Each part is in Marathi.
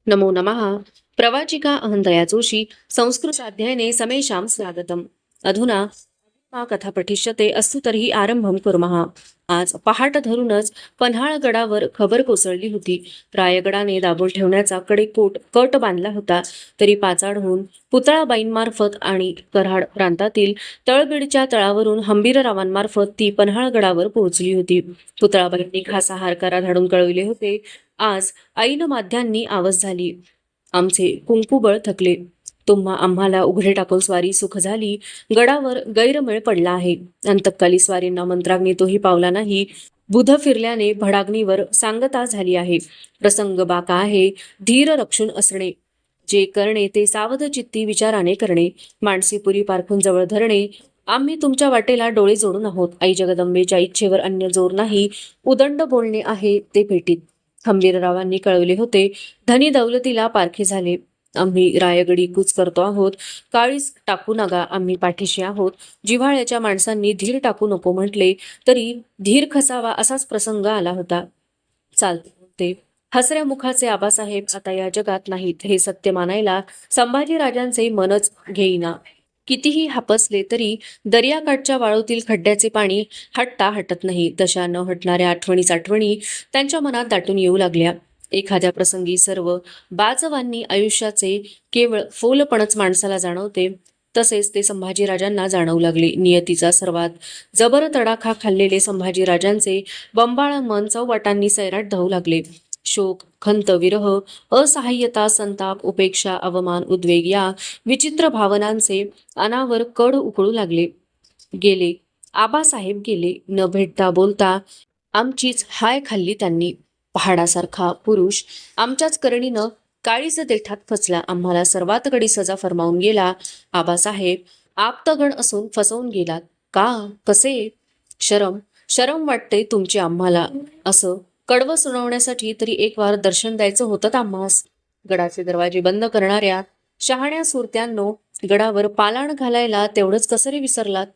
नमो नमः। प्रवाचिका अहंतया जोशी संस्कृताध्ययने समेषां स्वागतम्। अधुना कथा पठिष्यते अस्तु तर्हि आरंभं कुर्मः। आज पहाट धरूनच पन्हाळगडावर खबर कोसळली होती. रायगडाने दाबून ठेवण्याचा कडेकोट कट बांधला होता. तरी पाचाडहून पुतळाबाईंमार्फत आणि कराड प्रांतातील तळबीडच्या तळावरून हंबीररावांमार्फत ती पन्हाळगडावर पोहोचली होती. पुतळाबाईंनी खासा हारकारा धाडून कळविले होते. आज ऐन माध्यांनी आवाज झाली. आमचे कुंकुबळ थकले. तुम्हा आम्हाला उघडे टाकून स्वारी सुख झाली. गडावर गैरमेळ पडला आहे. अंतकाली स्वारींना मंत्राग्नी तोही पावला नाही. बुध फिरल्याने भडाग्नीवर सांगता झाली आहे. प्रसंग बाका आहे धीर रक्षून असणे. जे करणे ते सावध चित्ती विचाराने करणे. मानसीपुरी पारखून जवळ धरणे. आम्ही तुमच्या वाटेला डोळे जोडून आहोत. आई जगदंबेच्या इच्छेवर अन्य जोर नाही. उदंड बोलणे आहे ते भेटीत. हंबीररावांनी कळवले होते. धनी दौलतीला पारखे झाले. आम्ही रायगडी कूच करतो आहोत. काळीस टाकू नका, आम्ही पाठीशी आहोत. जिव्हाळ्याच्या माणसांनी धीर टाकू नको म्हटले तरी धीर खसावा असाच प्रसंग आला होता. चालते हसऱ्या मुखाचे आबासाहेब आता या जगात नाहीत हे सत्य मानायला संभाजीराजांचे मनच घेईना. कितीही हापसले तरी दर्याकाठच्या वाळूतील खड्ड्याचे पाणी हटता हटत नाही. तशा न हटणाऱ्या आठवणी त्यांच्या मनात दाटून येऊ लागल्या. एखाद्या प्रसंगी सर्व बाजवांनी आयुष्याचे केवळ फोलपणच माणसाला जाणवते, तसेच ते संभाजीराजांना जाणवू लागले. नियतीचा सर्वात जबर तडाखा खाल्लेले संभाजीराजांचे बंबाळ मन चौवाटांनी सैराट धावू लागले. शोक, खंत, विरह, असहाय्यता, संताप, उपेक्षा, अवमान, उद्वेग या विचित्र भावनांचे अनावर कड उकळू लागले. गेले आबासाहेब गेले. न भेटता बोलता आमचीच हाय खाल्ली त्यांनी. पहाडासारखा पुरुष आमच्याच करणीनं काळीज देठात फसला. आम्हाला सर्वात कडी सजा फरमावून गेला. आबासाहेब आप्तगण असून फसवून गेलात का? कसे? शरम शरम वाटते तुमची आम्हाला. असं कडवं सुनावण्यासाठी तरी एक वार दर्शन द्यायचं होतं आम्हास. गडाचे दरवाजे बंद करणाऱ्या शहाण्या सुरत्यांनो, गडावर पालाण घालायला तेवढंच कसरे विसरलात?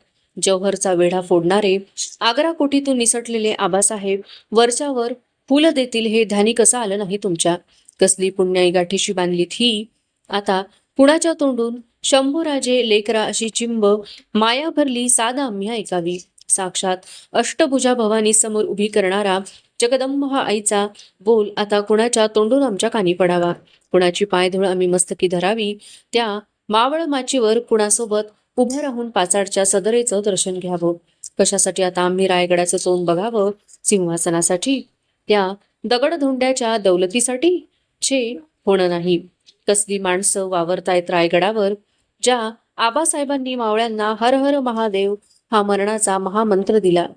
जौहरचा वेढा फोडणारे आग्रा कोठीतून निसटलेले आबासाहेब वरच्यावर फुल देतील हे ध्यानी कसं आलं नाही तुमच्या? कसली पुण्याई गाठीशी बांधलीत ही? आता कुणाच्या तोंडून शंभूराजे लेकरा अशी चिंब माया भरली साधा आम्ही ऐकावी. साक्षात अष्टभुजा भवानी समोर उभी करणारा जगदंब हा आईचा बोल आता कुणाच्या तोंडून आमच्या कानी पडावा. कुणाची पायधूळ आम्ही मस्तकी धरावी. त्या मावळ माचीवर कुणासोबत उभं राहून पाचाडच्या सदरेचं दर्शन घ्यावं. कशासाठी आता आम्ही रायगडाचं तोंड बघावं? सिंहासनासाठी? त्या दगडधोंड्याच्या दौलतीसाठी? छे, होणं नाही. कसली माणसं वावरतायत रायगडावर? ज्या आबासाहेबांनी मावळ्यांना हर हर महादेव हा मरणाचा महामंत्र दिला,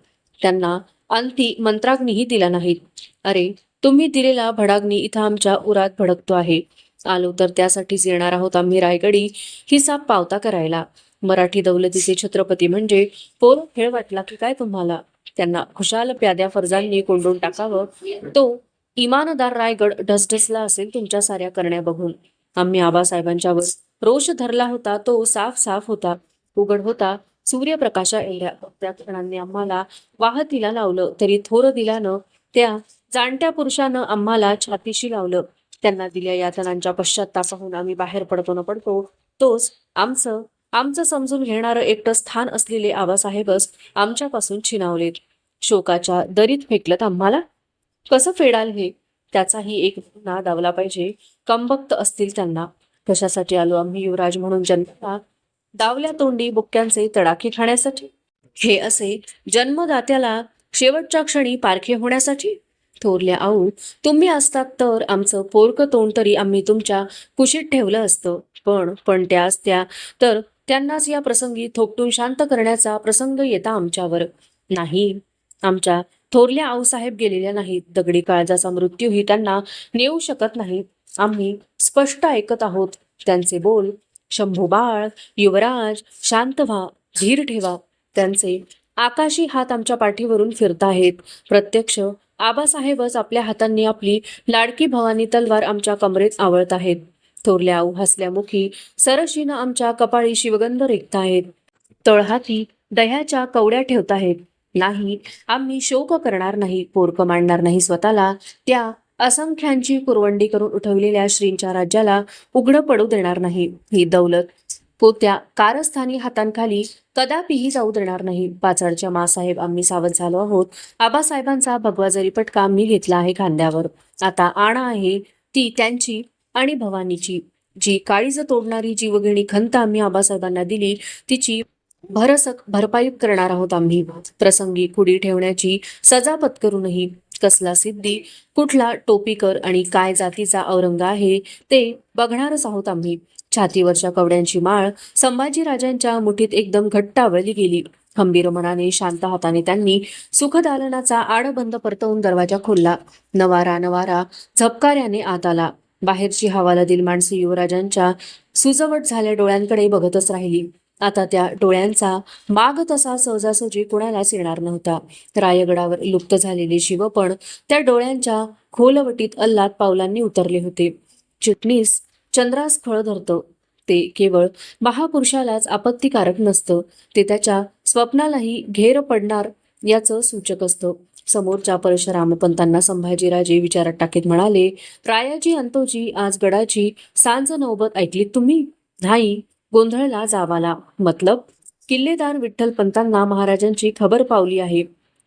त्यांना अंती मंत्राग्नीही दिला नाहीत. अरे, तुम्ही दिलेला भडाग्नी इथं आमच्या उरात भडकतो आहे. आलो तर त्यासाठीच येणार आहोत आम्ही रायगडी हिसाब पावता करायला. मराठी दौलतीचे छत्रपती म्हणजे पोर खेळ वाटला की काय तुम्हाला? त्यांना खुशाल प्याद्या फर्जांनी कोंडून टाकावं. तो इमानदार रायगड ढसढसला असेल तुमच्या साऱ्या करण्या बघून. आम्ही आबासाहेबांच्यावर रोष धरला होता तो साफ साफ होता, उघड होता सूर्यप्रकाशा एवढ्या. त्या क्षणांनी आम्हाला वाहतीला लावलं तरी थोर दिल्यानं त्या जाणत्या पुरुषानं आम्हाला छातीशी लावलं. त्यांना दिल्या यातनांच्या पश्चात्तापाहून आम्ही बाहेर पडतो न पडतो तोच आमचं आमचं समजून घेणारं एकटं स्थान असलेले आबासाहेबच आमच्यापासून छिनावलेत. शोकाच्या दरीत फेकलत आम्हाला. कसं फेडाल हे? त्याचाही एक ना दावला पाहिजे. कंबक्त असतील त्यांना. कशासाठी आलो आम्ही युवराज म्हणून जन्माला? दावल्या तोंडी बुक्क्यांचे तडाखे खाण्यासाठी? हे असे जन्मदात्याला शेवटच्या क्षणी पारखे होण्यासाठी? थोरल्या आऊ, तुम्ही असतात तर आमचं पोरकं तोंड तरी आम्ही तुमच्या कुशीत ठेवलं असतं. पण त्या असत्या तर त्यांनाच या प्रसंगी थोपटून शांत करण्याचा प्रसंग येता आमच्यावर. नाही, आमच्या थोरल्या आऊसाहेब गेलेल्या नाहीत. दगडी काळजाचा मृत्यूही त्यांना नेऊ शकत नाही. आम्ही स्पष्ट ऐकत आहोत त्यांचे बोल. शंभू बाळ, युवराज, शांत व्हा, धीर ठेवा. त्यांचे आकाशी हात आमच्या पाठीवरून फिरताहेत. प्रत्यक्ष आबासाहेबच आपल्या हातांनी आपली लाडकी भवानी तलवार आमच्या कमरेत आवळत आहेत. थोरल्या आऊ हसल्यामुखी सरशीनं आमच्या कपाळी शिवगंध रेखताहेत. तळहाती दह्याच्या कवड्या ठेवताहेत. नाही, आम्ही शोक करणार नाही, पोरकं मांडणार नाही स्वतःला. त्या असंख्यांची कुरवंडी करून उठवलेल्या श्रींच्या राज्याला उघडं पडू देणार नाही. ही दौलत कोत्या कारस्थानी हातांखाली कदापिही जाऊ देणार नाही. पाचडच्या मासाहेब आम्ही सावध झालो आहोत. आबासाहेबांचा भगवा जरी पटका आम्ही घेतला आहे खांद्यावर. आता आणा आहे ती त्यांची आणि भवानीची. जी काळीज तोडणारी जीवघेणी खंत आम्ही आबासाहेबांना दिली तिची भरसक भरपाई करणार आहोत आम्ही. प्रसंगी कुडी ठेवण्याची सजा पत्करूनही कसला सिद्धी, कुठला टोपीकर आणि काय जातीचा औरंग आहे ते बघणारच आहोत आम्ही. छातीवरच्या कवड्यांची माळ संभाजीराजांच्या मुठीत एकदम घट्ट आवळली गेली. खंबीर मनाने शांत हाताने त्यांनी सुखदालनाचा आडबंद परतवून दरवाजा खोलला. नवारा झपकार्याने आत आला. बाहेरची हवालादिल माणसे युवराजांच्या सुजवट झाल्या डोळ्यांकडे बघतच राहिली. आता त्या डोळ्यांचा माग तसा सहजासहजी कुणालाच येणार नव्हता. रायगडावर लुप्त झालेले शिवपण त्या डोळ्यांच्या खोलवटीत अल्लाद पावलांनी उतरले होते. चिटणीस चंद्रास खळ धरतं ते केवळ महापुरुषालाच आपत्तिकारक नसतं, ते त्याच्या स्वप्नालाही घेर पडणार याचं सूचक असतं. समोरच्या परशुरामपंतांना संभाजीराजे विचारात टाकीत म्हणाले, रायाजी अंतोजी, आज गडाची सांज नौबत ऐकलीत तुम्ही? नाही, गोंधळला जावाला. मतलब किल्लेदार विठ्ठलपंतांना महाराजांची खबर पावली आहे,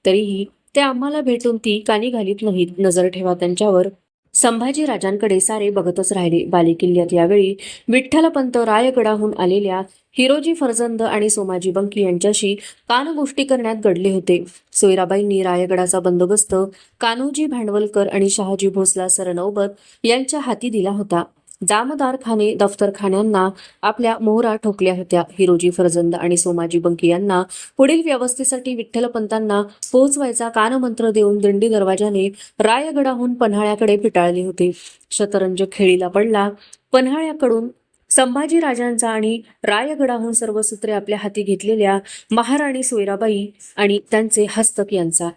तरीही ते आम्हाला भेटून ती कानी घालीत नाहीत. नजर ठेवा त्यांच्यावर. संभाजीराजांकडे सारे बघतच राहिले. बालेकिल्ल्यात यावेळी विठ्ठलपंत रायगडाहून आलेल्या हिरोजी फर्जंद आणि सोमाजी बंकी यांच्याशी कानगोष्टी करण्यात गडले होते. सोयराबाईंनी रायगडाचा बंदोबस्त कान्होजी भांडवलकर आणि शहाजी भोसला सरनौबत यांच्या हाती दिला होता. जामदार खाने दफ्तरखान्यांना आपल्या मोहरा ठोकल्या होत्या. हिरोजी फर्जंद आणि सोमाजी बंकी यांना पुढील व्यवस्थेसाठी विठ्ठलपंतांना पोहोचवायचा कानमंत्र देऊन दिंडी दरवाजाने रायगडाहून पन्हाळ्याकडे पिटाळले होते. शतरंज खेळीला पडला. पन्हाळ्याकडून संभाजीराजांचा आणि रायगडाहून सर्व सूत्रे आपल्या हाती घेतलेल्या महाराणी सोयराबाई आणि त्यांचे हस्तक यांचा.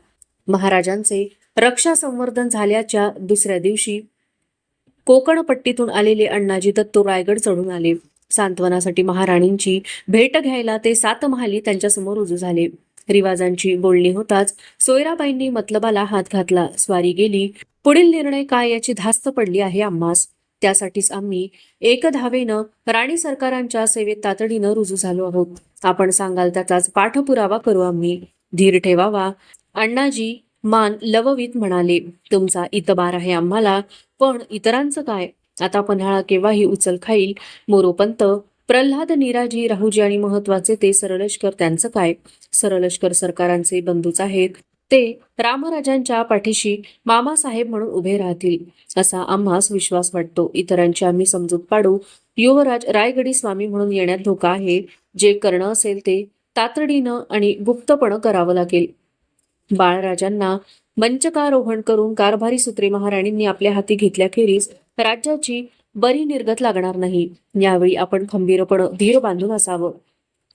महाराजांचे रक्षा संवर्धन झाल्याच्या दुसऱ्या दिवशी कोकणपट्टीतून आलेले अण्णाजी दत्तो रायगड चढून आले. सांत्वनासाठी महाराणींची भेट घ्यायला ते सातमहाली त्यांच्यासमोर रुजू झाले. रिवाजांची बोलणी होताच सोयराबाईंनी मतलबाला हात घातला. स्वारी गेली. पुढील निर्णय काय याची धास्त पडली आहे आम्हास. त्यासाठीच आम्ही एकधावेनं राणी सरकारांच्या सेवेत तातडीनं रुजू झालो आहोत. आपण सांगाल त्याचाच पाठपुरावा करू आम्ही. धीर ठेवावा. अण्णाजी मान लववीत म्हणाले, तुमचा इतबार आहे आम्हाला, पण इतरांचं काय? आता पन्हाळा केव्हाही उचल खाईल. मोरोपंत, प्रल्हाद, निराजी, राहुजी आणि महत्वाचे ते सरलष्कर, त्यांचं काय? सरलष्कर सरकारांचे बंधूच आहेत. ते रामराजांच्या पाठीशी मामासाहेब म्हणून उभे राहतील असा आम्हास विश्वास वाटतो. इतरांची आम्ही समजूत पाडू. युवराज रायगडी स्वामी म्हणून येण्यात धोका आहे. जे करणं असेल ते तातडीनं आणि गुप्तपण करावं लागेल. बाळराजांना मंचकारोहण करून कारभारी सूत्रे महाराणींनी आपल्या हाती घेतल्याखेरीज राज्याची बरी निर्गत लागणार नाही. यावेळी आपण खंबीरपण धीर बांधून असावं.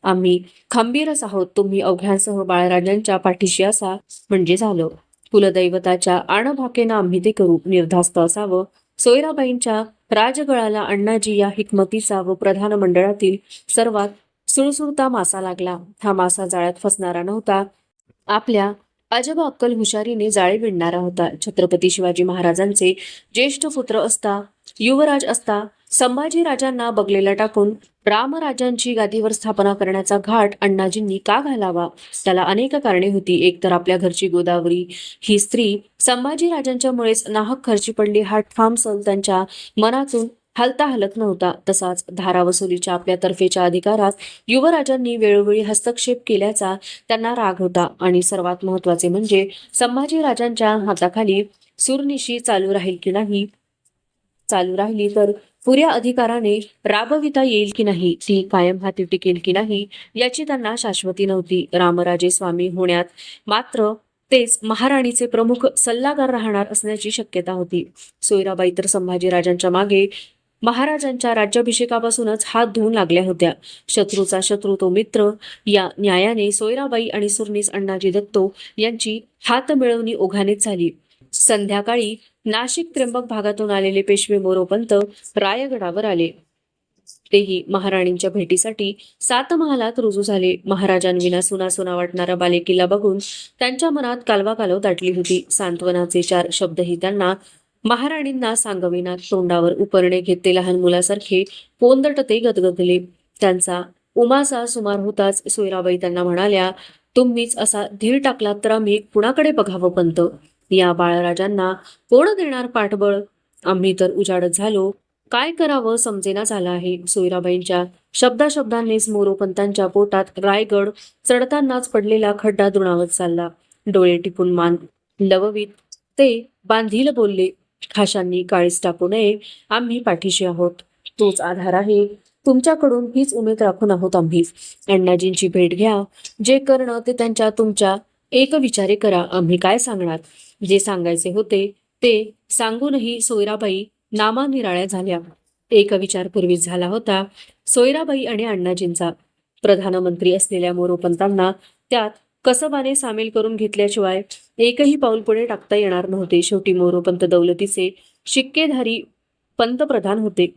आम्ही खंबीरच आहोत. तुम्ही अवघ्यांसह बाळराजांच्या पाठीशी असा म्हणजे झालं. कुलदैवताच्या आणभाकेनं आम्ही ते करू. निर्धास्त असावं. सोयराबाईंच्या राजगळाला अण्णाजी या हिकमतीचा व प्रधान मंडळातील सर्वात सुळसुळता मासा लागला. हा मासा जाळ्यात फसणारा नव्हता. आपल्या अजब अक्कल हुशारीने जाळे विणणारा होता. छत्रपती शिवाजी महाराजांचे ज्येष्ठ पुत्र असता, युवराज असता, संभाजीराजांना बगलेला टाकून रामराजांची गादीवर स्थापना करण्याचा घाट अण्णाजींनी का घालावा? त्याला अनेक कारणे होती. एक तर आपल्या घरची गोदावरी ही स्त्री संभाजीराजांच्या मुळेच नाहक खर्ची पडली हा ठाम सल त्यांच्या मनातून हलता हलत नव्हता. तसाच धारा वसुलीच्या आपल्या तर्फेच्या अधिकारात युवराजांनी वेळोवेळी हस्तक्षेप केल्याचा त्यांना राग होता. आणि सर्वात महत्वाचे म्हणजे संभाजीराजांच्या हाताखाली सुरनिशी चालू राहिली तर पुऱ्या अधिकाराने राबविता येईल की नाही, ती कायम हाती टिकेल की नाही याची त्यांना शाश्वती नव्हती. रामराजे स्वामी होण्यात मात्र तेच महाराणीचे प्रमुख सल्लागार राहणार असण्याची शक्यता होती. सोयराबाई तर संभाजीराजांच्या मागे महाराजांच्या राज्याभिषेकापासूनच हात धुवून लागल्या होत्या. शत्रूचा शत्रू तो मित्र या न्यायाने सोयराबाई आणि सुरनीस अण्णाजी दत्तो यांची हात मिळवणी ओघानेच झाली. संध्याकाळी नाशिक त्र्यंबक भागातून आलेले पेशवे मोरोपंत रायगडावर आले. तेही महाराणींच्या भेटीसाठी सातमहालात रुजू झाले. महाराजांविना सुना वाटणारा बालेकिल्ला बघून त्यांच्या मनात कालवा दाटली होती. सांत्वनाचे चार शब्दही त्यांना महाराणींना सांगविना तोंडावर उपरणे घेत ते लहान मुलासारखे कोंदटते गदगदले. त्यांचा उमासा सुमार होताच सोयराबाई त्यांना म्हणाल्या, तुम्हीच असा धीर टाकलात तर आम्ही कुणाकडे बघावं पंत? या बाळराजांना कोण देणार पाठबळ? आम्ही तर उजाडत झालो, काय करावं समजेना झालं आहे. सोयराबाईंच्या शब्दाशब्दांनीच मोरोपंतांच्या पोटात रायगड चढतानाच पडलेला खड्डा दुणावत चालला. डोळे टिपून मान लववीत ते बांधील बोलले, खाशांनी काळीच टाकू नये, आम्ही पाठीशी आहोत. तोच आधार आहे. तुमच्याकडून हीच उमेद राखून आहोत आम्ही. अण्णाजींची भेट घ्या. जे करणं ते त्यांच्या तुमच्या एक विचारे करा. आम्ही काय सांगणार? जे सांगायचे होते ते सांगूनही सोयराबाई नामानिराळ्या झाल्या. एक विचार पूर्वीच झाला होता, सोयराबाई आणि अण्णाजींचा. प्रधानमंत्री असलेल्या मोरोपंतांना त्यात कसबाने सामील करून घेतल्याशिवाय एकही पाऊल पुढे टाकता येणार नव्हते. शेवटी मोरोपंत दौलतीचे शिक्केधारी पंतप्रधान होते.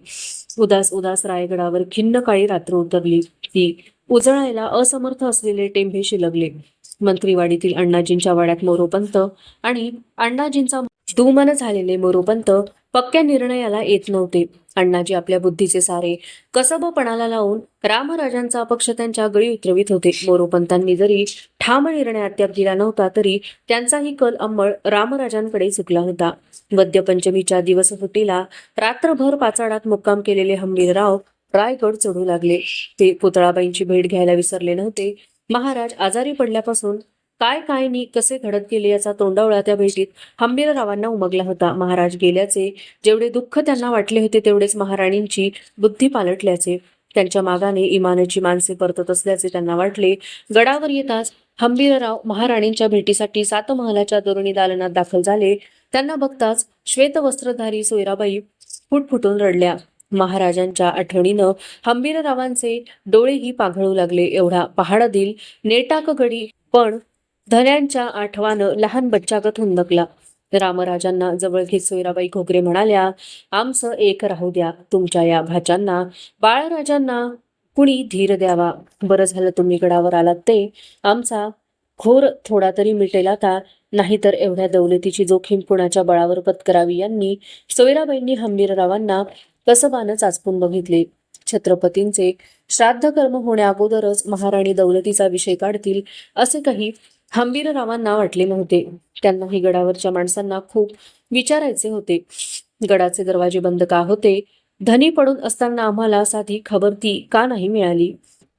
उदास उदास रायगडावर खिन्न काळी रात्र उतरली. ती उजळायला असमर्थ असलेले टेंभे शिलगले. मंत्रीवाडीतील अण्णाजींच्या वाड्यात मोरोपंत आणि अण्णाजींचा धूमन झालेले मोरोपंत पक्क्या निर्णयाला येत नव्हते. अण्णाजी आपल्या बुद्धीचे सारे कसबपणाला लावून रामराजांचा पक्ष त्यांच्या गळी उतरवित होते. मोरोपंतांनी जरी ठाम निर्णय अद्याप दिला नव्हता तरी त्यांचाही कल अंमळ रामराजांकडे चुकला होता. वद्यपंचमीच्या दिवस सुट्टीला रात्रभर पाचाडात मुक्काम केलेले हंबीरराव रायगड चढू लागले. ते पुतळाबाईंची भेट घ्यायला विसरले नव्हते. महाराज आजारी पडल्यापासून काय काय नी कसे घडत गेले याचा तोंडावळा त्या भेटीत हंबीररावांना उमगला होता. महाराज गेल्याचे जेवढे दुःख त्यांना वाटले होते तेवढेच महाराणींची बुद्धी पालटल्याचे. त्यांच्या मागाने इमानाची माणसे परतत असल्याचे त्यांना वाटले. गडावर येताच हंबीरराव महाराणींच्या भेटीसाठी सातमहालाच्या तोरणी दालनात दाखल झाले. त्यांना बघताच श्वेतवस्त्रधारी सोयराबाई फुटफुटून रडल्या. महाराजांच्या आठवणीनं हंबीररावांचे डोळेही पाघळू लागले. एवढा पहाडातील नेटाक गडी पण धन्यांच्या आठवानं लहान बच्चागत हुंदकला. रामराजांना जवळ घेत सोयराबाई घोगरे म्हणाल्या, आमचं एक राहू द्या. तुमच्या या भाच्यांना बाळराजांना कुणी धीर द्यावा. बरं झालं तुम्ही गडावर आलात ते. आमचा घोर थोडा तरी मिटेल आता. नाहीतर एवढ्या दौलतीची जोखीम कुणाच्या बळावर पत्करावी. यांनी सोयराबाईंनी हंबीररावांना कसबानं चाचपून बघितले. छत्रपतींचे श्राद्ध कर्म होण्या अगोदरच महाराणी दौलतीचा विषय काढतील असे काही हंबीररावांना वाटले नव्हते. त्यांनाही गडावरच्या माणसांना खूप विचारायचे होते. गडाचे दरवाजे बंद का होते? धनी पडून असताना आम्हाला साधी खबर ती का नाही मिळाली?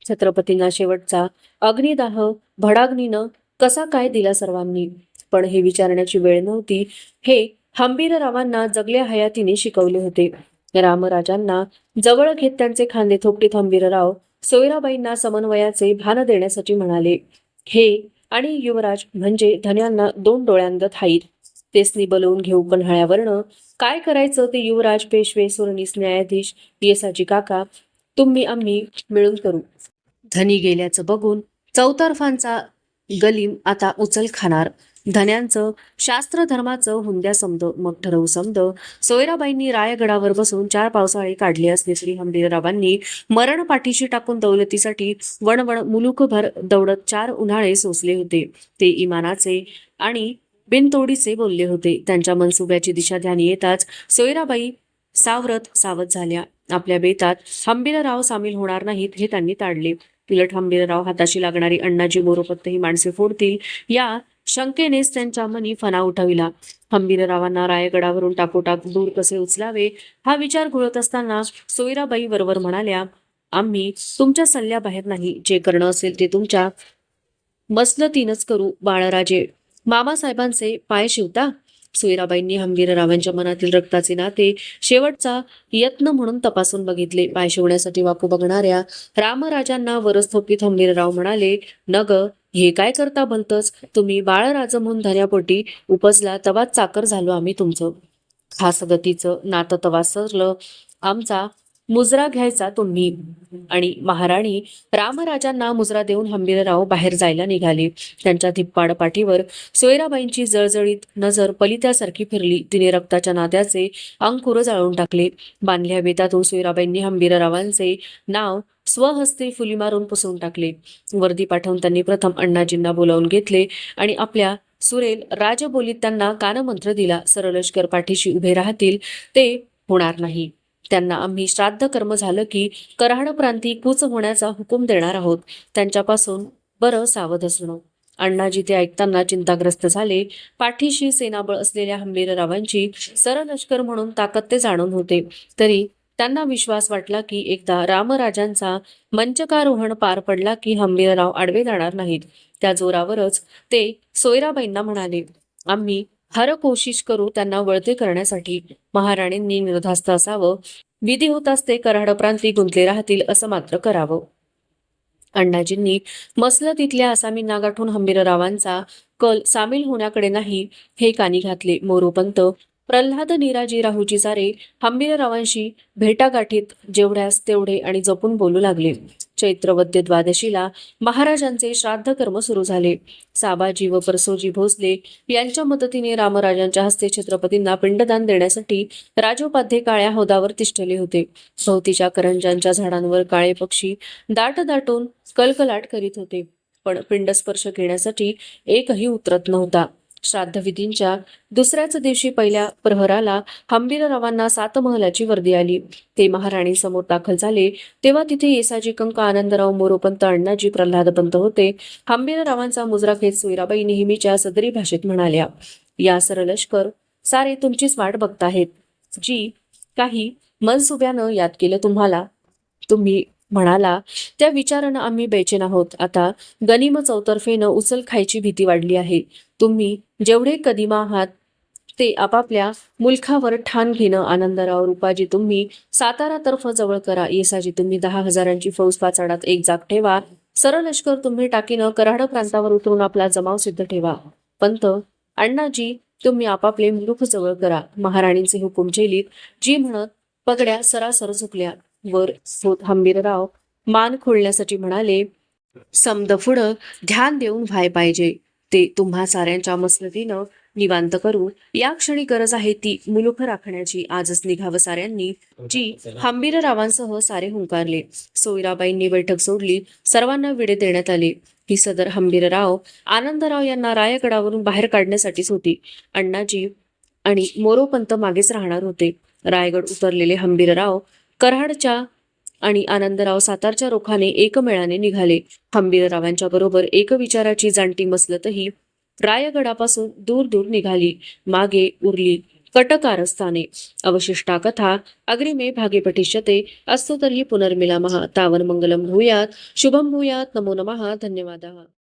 छत्रपतींना शेवटचा अग्निदाह भडाग्नीनं कसा काय दिला सर्वांनी? पण हे विचारण्याची वेळ नव्हती. हे हंबीररावांना जगल्या हयातीने शिकवले होते. रामराजांना जवळ घेत त्यांचे खांदे थोपटीत हंबीरराव सोयराबाईंना समन्वयाचे भान देण्यासाठी म्हणाले, हे आणि युवराज म्हणजे धन्यांना दोन डोळ्यांगत हाईत. तेसनी बोलवून घेऊ पन्हाळ्यावरनं. काय करायचं ते युवराज, पेशवे, सुरनीस, न्यायाधीश, येसाजी काका, तुम्ही आम्ही मिळून करू. धनी गेल्याचं बघून चौतर्फांचा गलीम आता उचल खाणार. धन्यांचं शास्त्र धर्माचं हुंद्या समद, मग ठरवू समद. सोयराबाईंनी रायगडावर बसून 4 पावसाळे काढले असले तरी हंबीररावांनी मरण पाठीशी टाकून दौलतीसाठी वणवण मुलूकभर दौडत 4 उन्हाळे सोसले होते. ते इमानाचे आणि बिनतोडीचे बोलले होते. त्यांच्या मनसुब्याची दिशा ध्यानी येताच सोयराबाई सावध झाल्या. आपल्या बेतात हंबीरराव सामील होणार नाहीत हे त्यांनी ताडले. उलट हंबीरराव हाताशी लागणारी अण्णाजी मोरोपंत ही माणसे फोडतील या शंकेनेच त्यांच्या मनी फणा उठविला. हंबीररावांना रायगडावरून टाकोटाक दूर कसे उचलावे हा विचार घोळत असताना सोयराबाई वरवर म्हणाल्या, आम्ही तुमच्या सल्ल्याबाहेर नाही. जे करणं असेल ते तुमच्या मसलतीनच करू. बाळराजे मामासाहेबांचे पाय शिवता? सोयराबाईंनी हंबीररावांच्या मनातील रक्ताचे नाते शेवटचा यत्न म्हणून तपासून बघितले. पाय शिवण्यासाठी वाकू बघणाऱ्या रामराजांना वरस थोपीत हंबीरराव म्हणाले, नग हे काय करता भलतच? तुम्ही बाळराज म्हणून धन्यापोटी उपजला तवाच चाकर झालो आम्ही तुमचं. खास गतीचं नातं तवा सरलं. आमचा मुजरा घ्यायचा तुम्ही. आणि महाराणी रामराजांना मुजरा देऊन हंबीरराव बाहेर जायला निघाले. त्यांच्या धिप्पाड पाठीवर सोयराबाईंची जळजळीत नजर पलित्यासारखी फिरली. तिने रक्ताच्या नाद्याचे अंकुर जाळून टाकले. बांधल्या बेतातून सोयराबाईंनी हंबीररावांचे नाव स्वहस्ते फुली मारून पुसवून टाकले. वर्दी पाठवून त्यांनी प्रथम अण्णाजींना बोलावून घेतले आणि आपल्या सुरेल राजबोलीत त्यांना कानमंत्र दिला. सरलष्कर पाठीशी उभे राहतील ते होणार नाही. त्यांना आम्ही श्राद्ध कर्म झालं की कराड प्रांती कूच होण्याचा हुकूम देणार आहोत. त्यांच्यापासून बरं सावध असणं. अण्णाजी ते ऐकताना चिंताग्रस्त झाले. पाठीशी सेनाबळ असलेल्या हंबीररावांची सरलष्कर म्हणून ताकद ते जाणून होते. तरी त्यांना विश्वास वाटला की एकदा रामराजांचा मंचकारोहण पार पडला की हंबीरराव आडवे जाणार नाहीत. त्या जोरावरच ते सोयराबाईंना म्हणाले, आम्ही हर कोशिश करू त्यांना वळते करण्यासाठी. महाराणींनी निर्धास्त असावं. विधी होताच ते कराड प्रांती गुंतले राहतील असं मात्र करावं. अण्णाजींनी मसलतीतल्या आसामींना गाठून हंबीररावांचा कल सामील होण्याकडे नाही हे कानी घातले. मोरोपंत प्रल्हाद निराजी राहूजी सारे हंबीररावांशी भेटागाठीत जेवढ्यास तेवढे आणि जपून बोलू लागले. चैत्रवद्य द्वादशीला महाराजांचे श्राद्ध कर्म सुरू झाले. साबाजी व परसोजी भोसले यांच्या मदतीने रामराजांच्या हस्ते छत्रपतींना पिंडदान देण्यासाठी राजोपाध्ये काळ्या हौदावर तिष्ठले होते. भोवतीच्या करंजांच्या झाडांवर काळे पक्षी दाट दाटून कलकलाट करीत होते, पण पिंडस्पर्श घेण्यासाठी एकही उतरत नव्हता. श्राद्धविधींच्या दुसऱ्याच दिवशी पहिल्या प्रहराला हंबीररावांना 7 महलाची वर्दी आली. ते महाराणींसमोर दाखल झाले तेव्हा तिथे येसाजी कंक, आनंदराव, मोरोपंत, अण्णाजी, प्रल्हादपंत होते. हंबीररावांचा मुजरा घेत सोयराबाई नेहमीच्या सदरी भाषेत म्हणाल्या, या सरलष्कर सारे तुमचीच वाट बघताहेत. जी काही मनसुब्यानं याद केलं तुम्हाला, तुम्ही म्हणाला त्या विचारानं आम्ही बेचैन आहोत. आता गनिम चौतर्फेनं उचल खायची भीती वाढली आहे. तुम्ही जेवढे कदीमा आहात ते आपापल्या मुलखावर ठाण घेणं. आनंदराव, रूपाजी तुम्ही सातारा तर्फ जवळ करा. येसाजी तुम्ही 10,000ची फौज पाचाडात एक जाग ठेवा. सरलष्कर तुम्ही टाकीनं कराड प्रांतावर उतरून आपला जमाव सिद्ध ठेवा. पंत, अण्णाजी तुम्ही आपापले मुलूख जवळ करा. महाराणींचे हुकूम झेलीत जी म्हणत पगड्या सरासर झुकल्या. वर होत हंबीरराव मान खोलण्यासाठी म्हणाले, समद पुढं ध्यान देऊन व्हाय पाहिजे. ते तुम्हा साऱ्यांच्या मसलतीनं निवांत करू. या क्षणी गरज आहे ती मुलूख राखण्याची. आजच निघावं साऱ्यांनी. जी हंबीररावांसह सारे हुंकारले. सोयराबाईंनी बैठक सोडली. सर्वांना विडे देण्यात आले. ही सदर हंबीरराव आनंदराव यांना रायगडावरून बाहेर काढण्यासाठीच होती. अण्णाजी आणि मोरोपंत मागेच राहणार होते. रायगड उतरलेले हंबीरराव कराडच्या आणि आनंदराव सातारच्या रोखाने एकमेळाने निघाले. हंबीररावांच्या बरोबर एक विचाराची जाणती मसलतही रायगडापासून दूर दूर निघाली. मागे उरली कटकारस्थाने. अवशिष्टा कथा अग्रिमे भागे पठिष्यते. अस्तु तर्हि पुनर्मिलामः. तावन् मंगलम भूयात्, शुभम भूयात्. नमो नमः. धन्यवादः.